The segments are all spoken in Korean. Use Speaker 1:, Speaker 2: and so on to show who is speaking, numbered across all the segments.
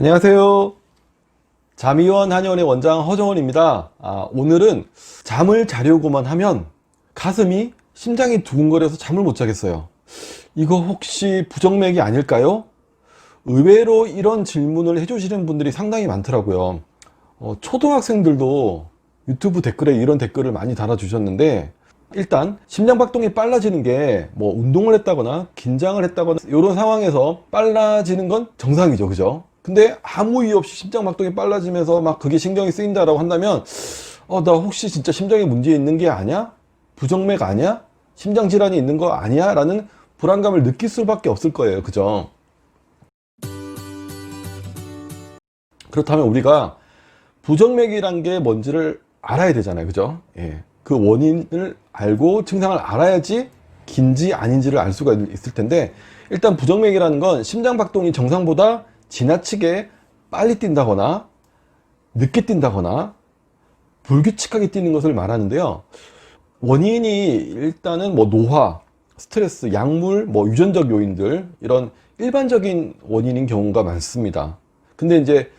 Speaker 1: 안녕하세요. 잠이원 한의원의 원장 허정원입니다. 오늘은 잠을 자려고만 하면 가슴이 심장이 두근거려서 잠을 못 자겠어요. 이거 혹시 부정맥이 아닐까요? 의외로 이런 질문을 해주시는 분들이 상당히 많더라고요. 초등학생들도 유튜브 댓글에 이런 댓글을 많이 달아주셨는데, 일단 심장박동이 빨라지는 게 뭐 운동을 했다거나 긴장을 했다거나 이런 상황에서 빨라지는 건 정상이죠, 그죠? 근데 아무 이유 없이 심장박동이 빨라지면서 막 그게 신경이 쓰인다라고 한다면 나 혹시 진짜 심장에 문제 있는 게 아니야? 부정맥 아니야? 심장질환이 있는 거 아니야? 라는 불안감을 느낄 수밖에 없을 거예요, 그죠? 그렇다면 우리가 부정맥이란 게 뭔지를 알아야 되잖아요, 그죠? 예. 그 원인을 알고 증상을 알아야지 긴지 아닌지를 알 수가 있을 텐데, 일단 부정맥이라는 건 심장박동이 정상보다 지나치게 빨리 뛴다거나 늦게 뛴다거나 불규칙하게 뛰는 것을 말하는데요. 원인이 일단은 뭐 노화, 스트레스, 약물, 뭐 유전적 요인들, 이런 일반적인 원인인 경우가 많습니다. 근데 이제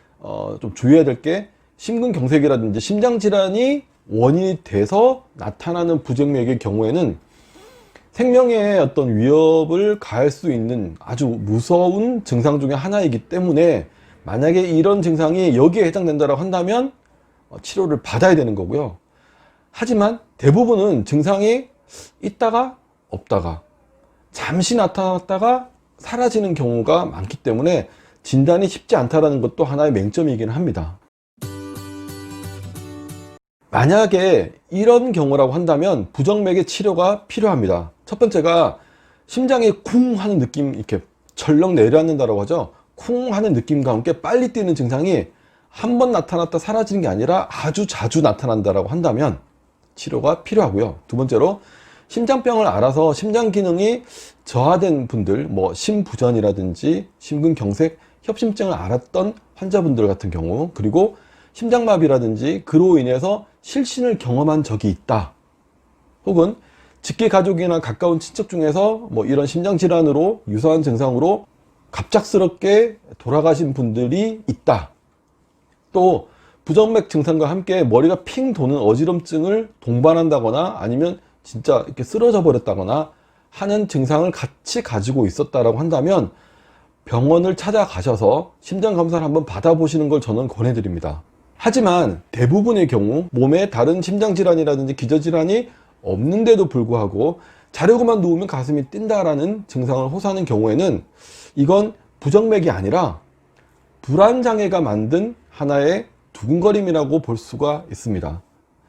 Speaker 1: 좀 주의해야 될 게, 심근경색이라든지 심장질환이 원인이 돼서 나타나는 부정맥의 경우에는 생명에 어떤 위협을 가할 수 있는 아주 무서운 증상 중에 하나이기 때문에, 만약에 이런 증상이 여기에 해당된다고 한다면 치료를 받아야 되는 거고요. 하지만 대부분은 증상이 있다가 없다가 잠시 나타났다가 사라지는 경우가 많기 때문에 진단이 쉽지 않다는 것도 하나의 맹점이긴 합니다. 만약에 이런 경우라고 한다면 부정맥의 치료가 필요합니다. 첫 번째가 심장이 쿵 하는 느낌, 이렇게 철렁 내려앉는다고 하죠. 쿵 하는 느낌과 함께 빨리 뛰는 증상이 한 번 나타났다 사라지는 게 아니라 아주 자주 나타난다고 한다면 치료가 필요하고요. 두 번째로 심장병을 앓아서 심장 기능이 저하된 분들, 뭐 심부전이라든지 심근경색, 협심증을 앓았던 환자분들 같은 경우, 그리고 심장마비라든지 그로 인해서 실신을 경험한 적이 있다, 혹은 직계 가족이나 가까운 친척 중에서 뭐 이런 심장질환으로 유사한 증상으로 갑작스럽게 돌아가신 분들이 있다, 또 부정맥 증상과 함께 머리가 핑 도는 어지럼증을 동반한다거나 아니면 진짜 이렇게 쓰러져 버렸다거나 하는 증상을 같이 가지고 있었다라고 한다면 병원을 찾아가셔서 심장 검사를 한번 받아보시는 걸 저는 권해드립니다. 하지만 대부분의 경우 몸에 다른 심장질환이라든지 기저질환이 없는데도 불구하고 자려고만 누우면 가슴이 뛴다라는 증상을 호소하는 경우에는 이건 부정맥이 아니라 불안장애가 만든 하나의 두근거림이라고 볼 수가 있습니다.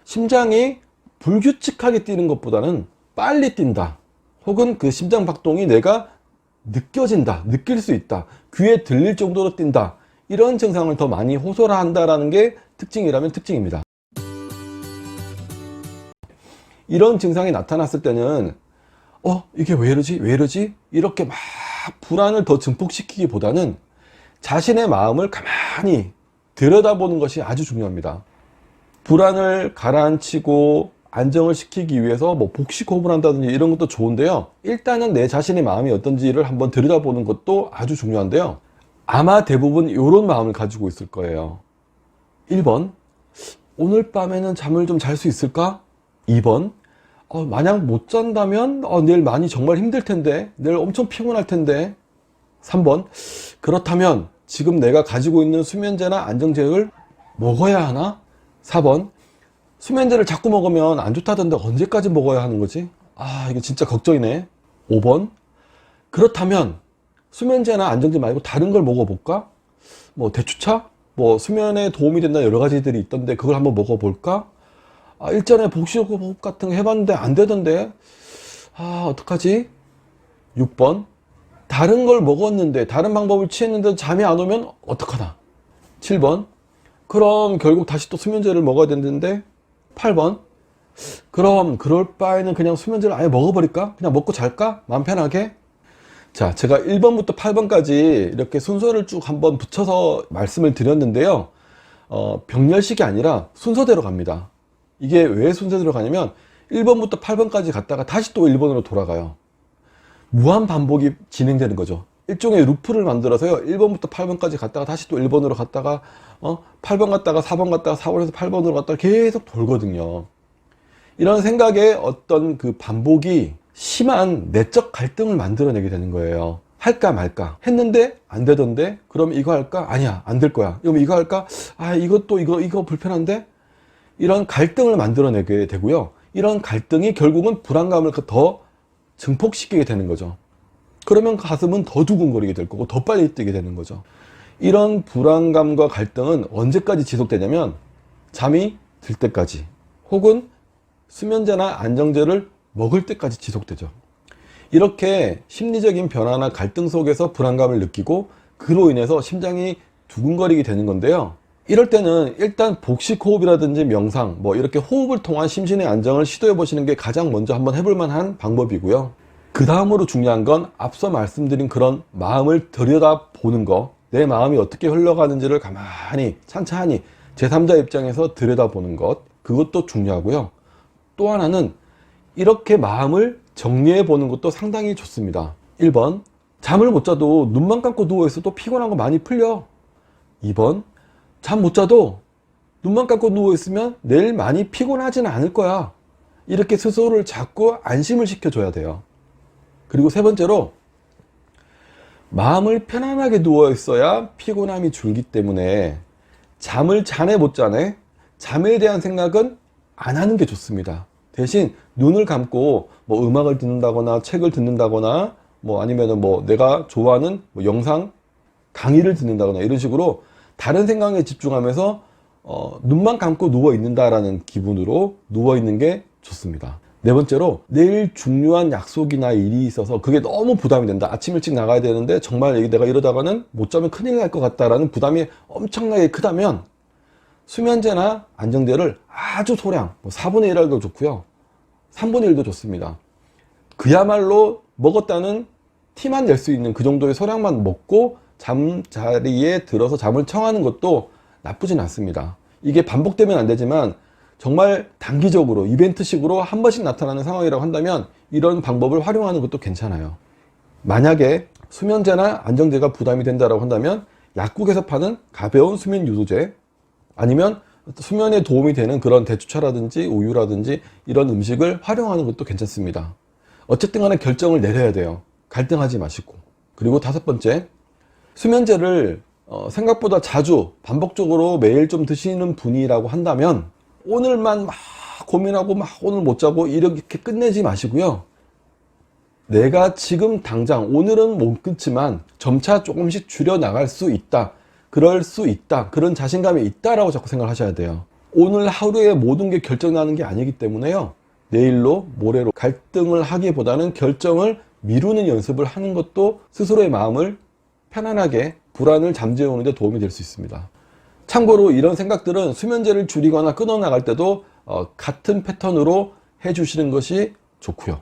Speaker 1: 심장이 불규칙하게 뛰는 것보다는 빨리 뛴다, 혹은 그 심장박동이 내가 느껴진다, 느낄 수 있다, 귀에 들릴 정도로 뛴다, 이런 증상을 더 많이 호소를 한다는 게 특징이라면 특징입니다. 이런 증상이 나타났을 때는 이게 왜 이러지? 왜 이러지? 이렇게 막 불안을 더 증폭시키기보다는 자신의 마음을 가만히 들여다보는 것이 아주 중요합니다. 불안을 가라앉히고 안정을 시키기 위해서 뭐 복식호흡을 한다든지 이런 것도 좋은데요. 일단은 내 자신의 마음이 어떤지를 한번 들여다보는 것도 아주 중요한데요. 아마 대부분 이런 마음을 가지고 있을 거예요. 1번, 오늘 밤에는 잠을 좀 잘 수 있을까? 2번, 만약 못 잔다면 내일 많이 정말 힘들 텐데, 내일 엄청 피곤할 텐데. 3번, 그렇다면 지금 내가 가지고 있는 수면제나 안정제를 먹어야 하나? 4번, 수면제를 자꾸 먹으면 안 좋다던데 언제까지 먹어야 하는 거지? 이거 진짜 걱정이네. 5번, 그렇다면 수면제나 안정제 말고 다른 걸 먹어볼까? 뭐 대추차? 뭐 수면에 도움이 된다 여러 가지들이 있던데 그걸 한번 먹어볼까? 일전에 복식호흡 같은 거 해봤는데 안 되던데 어떡하지? 6번, 다른 걸 먹었는데 다른 방법을 취했는데 잠이 안 오면 어떡하나? 7번, 그럼 결국 다시 또 수면제를 먹어야 되는데. 8번, 그럼 그럴 바에는 그냥 수면제를 아예 먹어버릴까? 그냥 먹고 잘까? 마음 편하게? 자, 제가 1번부터 8번까지 이렇게 순서를 쭉 한번 붙여서 말씀을 드렸는데요. 병렬식이 아니라 순서대로 갑니다. 이게 왜 순서대로 가냐면 1번부터 8번까지 갔다가 다시 또 1번으로 돌아가요. 무한 반복이 진행되는 거죠. 일종의 루프를 만들어서요, 1번부터 8번까지 갔다가 다시 또 1번으로 갔다가 8번 갔다가 4번 갔다가 4번에서 8번으로 갔다가 계속 돌거든요. 이런 생각의 어떤 그 반복이 심한 내적 갈등을 만들어내게 되는 거예요. 할까 말까 했는데 안 되던데, 그럼 이거 할까? 아니야, 안 될 거야. 그럼 이거 할까? 아, 이것도 이거 불편한데? 이런 갈등을 만들어내게 되고요. 이런 갈등이 결국은 불안감을 더 증폭시키게 되는 거죠. 그러면 가슴은 더 두근거리게 될 거고 더 빨리 뛰게 되는 거죠. 이런 불안감과 갈등은 언제까지 지속되냐면 잠이 들 때까지, 혹은 수면제나 안정제를 먹을 때까지 지속되죠. 이렇게 심리적인 변화나 갈등 속에서 불안감을 느끼고 그로 인해서 심장이 두근거리게 되는 건데요. 이럴 때는 일단 복식호흡이라든지 명상, 이렇게 호흡을 통한 심신의 안정을 시도해 보시는 게 가장 먼저 한번 해볼 만한 방법이고요. 그 다음으로 중요한 건 앞서 말씀드린 그런 마음을 들여다보는 거, 내 마음이 어떻게 흘러가는지를 가만히 찬찬히 제3자 입장에서 들여다보는 것, 그것도 중요하고요. 또 하나는 이렇게 마음을 정리해 보는 것도 상당히 좋습니다. 1번, 잠을 못 자도 눈만 감고 누워 있어도 피곤한 거 많이 풀려. 2번, 잠 못 자도 눈만 감고 누워 있으면 내일 많이 피곤하지는 않을 거야. 이렇게 스스로를 자꾸 안심을 시켜줘야 돼요. 그리고 세 번째로, 마음을 편안하게 누워 있어야 피곤함이 줄기 때문에 잠을 자네 못 자네, 잠에 대한 생각은 안 하는 게 좋습니다. 대신 눈을 감고 음악을 듣는다거나 책을 듣는다거나 아니면 내가 좋아하는 영상 강의를 듣는다거나 이런 식으로 다른 생각에 집중하면서 눈만 감고 누워 있는다라는 기분으로 누워 있는 게 좋습니다. 네 번째로, 내일 중요한 약속이나 일이 있어서 그게 너무 부담이 된다. 아침 일찍 나가야 되는데 정말 내가 이러다가는 못 자면 큰일 날 것 같다라는 부담이 엄청나게 크다면 수면제나 안정제를 아주 소량 4분의 1알도 좋고요, 3분의 1도 좋습니다. 그야말로 먹었다는 티만 낼 수 있는 그 정도의 소량만 먹고 잠자리에 들어서 잠을 청하는 것도 나쁘진 않습니다. 이게 반복되면 안 되지만 정말 단기적으로 이벤트식으로 한 번씩 나타나는 상황이라고 한다면 이런 방법을 활용하는 것도 괜찮아요. 만약에 수면제나 안정제가 부담이 된다고 한다면 약국에서 파는 가벼운 수면 유도제, 아니면 수면에 도움이 되는 그런 대추차라든지 우유라든지 이런 음식을 활용하는 것도 괜찮습니다. 어쨌든 간에 결정을 내려야 돼요. 갈등하지 마시고. 그리고 다섯 번째, 수면제를 생각보다 자주 반복적으로 매일 좀 드시는 분이라고 한다면 오늘만 막 고민하고 오늘 못 자고 이렇게 끝내지 마시고요. 내가 지금 당장 오늘은 못 끊지만 점차 조금씩 줄여 나갈 수 있다, 그럴 수 있다, 그런 자신감이 있다라고 자꾸 생각하셔야 돼요. 오늘 하루에 모든 게 결정나는 게 아니기 때문에요, 내일로 모레로 갈등을 하기보다는 결정을 미루는 연습을 하는 것도 스스로의 마음을 편안하게, 불안을 잠재우는 데 도움이 될 수 있습니다. 참고로 이런 생각들은 수면제를 줄이거나 끊어 나갈 때도 같은 패턴으로 해주시는 것이 좋고요.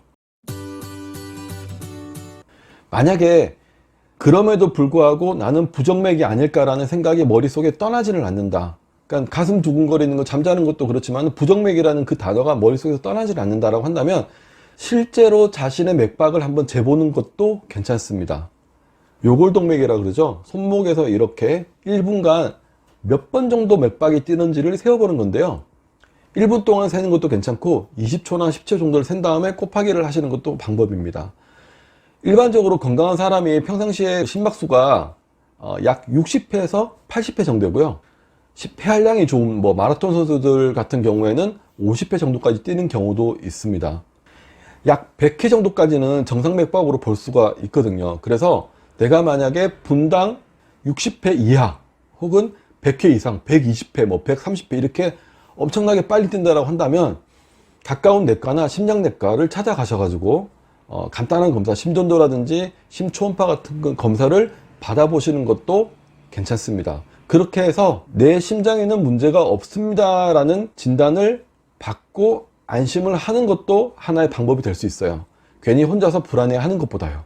Speaker 1: 만약에 그럼에도 불구하고 나는 부정맥이 아닐까라는 생각이 머릿속에 떠나지를 않는다. 그러니까 가슴 두근거리는 거, 잠자는 것도 그렇지만 부정맥이라는 그 단어가 머릿속에서 떠나질 않는다라고 한다면 실제로 자신의 맥박을 한번 재보는 것도 괜찮습니다. 요골동맥이라고 그러죠. 손목에서 이렇게 1분간 몇 번 정도 맥박이 뛰는지를 세어보는 건데요. 1분 동안 세는 것도 괜찮고 20초나 10초 정도를 센 다음에 곱하기를 하시는 것도 방법입니다. 일반적으로 건강한 사람이 평상시에 심박수가 약 60회에서 80회 정도고요. 폐활량이 좋은 마라톤 선수들 같은 경우에는 50회 정도까지 뛰는 경우도 있습니다. 약 100회 정도까지는 정상 맥박으로 볼 수가 있거든요. 그래서 내가 만약에 분당 60회 이하 혹은 100회 이상, 120회, 130회 이렇게 엄청나게 빨리 뛴다라고 한다면 가까운 내과나 심장내과를 찾아가셔가지고 간단한 검사, 심전도라든지 심초음파 같은 검사를 받아보시는 것도 괜찮습니다. 그렇게 해서 내 심장에는 문제가 없습니다라는 진단을 받고 안심을 하는 것도 하나의 방법이 될 수 있어요. 괜히 혼자서 불안해하는 것보다요.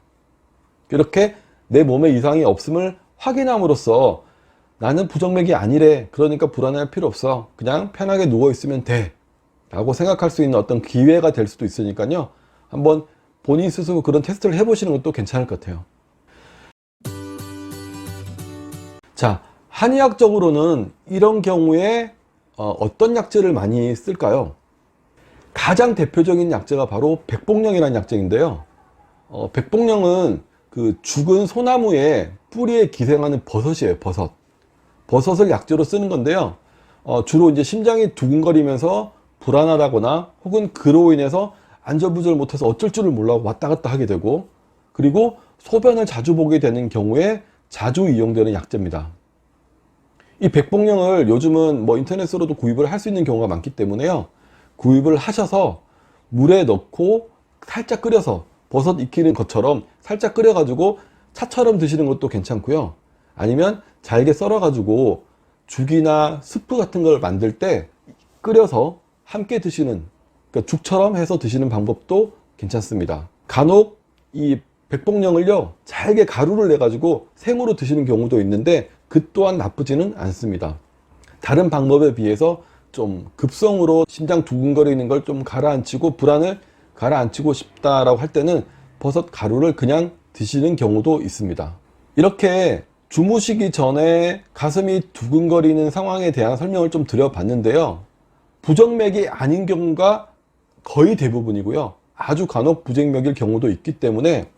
Speaker 1: 이렇게 내 몸에 이상이 없음을 확인함으로써 나는 부정맥이 아니래, 그러니까 불안해할 필요 없어, 그냥 편하게 누워 있으면 돼 라고 생각할 수 있는 어떤 기회가 될 수도 있으니까요, 한번 본인 스스로 그런 테스트를 해보시는 것도 괜찮을 것 같아요. 자, 한의학적으로는 이런 경우에 어떤 약재를 많이 쓸까요? 가장 대표적인 약재가 바로 백복령이라는 약재인데요. 백복령은 그 죽은 소나무의 뿌리에 기생하는 버섯이에요. 버섯을 약재로 쓰는 건데요. 주로 이제 심장이 두근거리면서 불안하다거나 혹은 그로 인해서 안절부절 못해서 어쩔 줄을 몰라 왔다 갔다 하게 되고, 그리고 소변을 자주 보게 되는 경우에 자주 이용되는 약재입니다. 이 백복령을 요즘은 뭐 인터넷으로도 구입을 할 수 있는 경우가 많기 때문에요. 구입을 하셔서 물에 넣고 살짝 끓여서 버섯 익히는 것처럼 살짝 끓여가지고 차처럼 드시는 것도 괜찮고요. 아니면 잘게 썰어가지고 죽이나 스프 같은 걸 만들 때 끓여서 함께 드시는, 그러니까 죽처럼 해서 드시는 방법도 괜찮습니다. 간혹 이 백복령을요, 잘게 가루를 내가지고 생으로 드시는 경우도 있는데 그 또한 나쁘지는 않습니다. 다른 방법에 비해서 좀 급성으로 심장 두근거리는 걸 좀 가라앉히고 불안을 가라앉히고 싶다라고 할 때는 버섯 가루를 그냥 드시는 경우도 있습니다. 이렇게 주무시기 전에 가슴이 두근거리는 상황에 대한 설명을 좀 드려봤는데요. 부정맥이 아닌 경우가 거의 대부분이고요. 아주 간혹 부정맥일 경우도 있기 때문에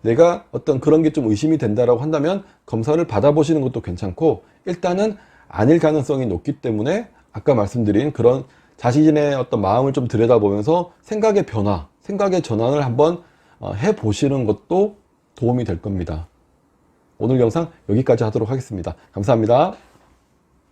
Speaker 1: 내가 어떤 그런 게 좀 의심이 된다라고 한다면 검사를 받아보시는 것도 괜찮고, 일단은 아닐 가능성이 높기 때문에 아까 말씀드린 그런 자신의 어떤 마음을 좀 들여다보면서 생각의 변화, 생각의 전환을 한번 해보시는 것도 도움이 될 겁니다. 오늘 영상 여기까지 하도록 하겠습니다. 감사합니다.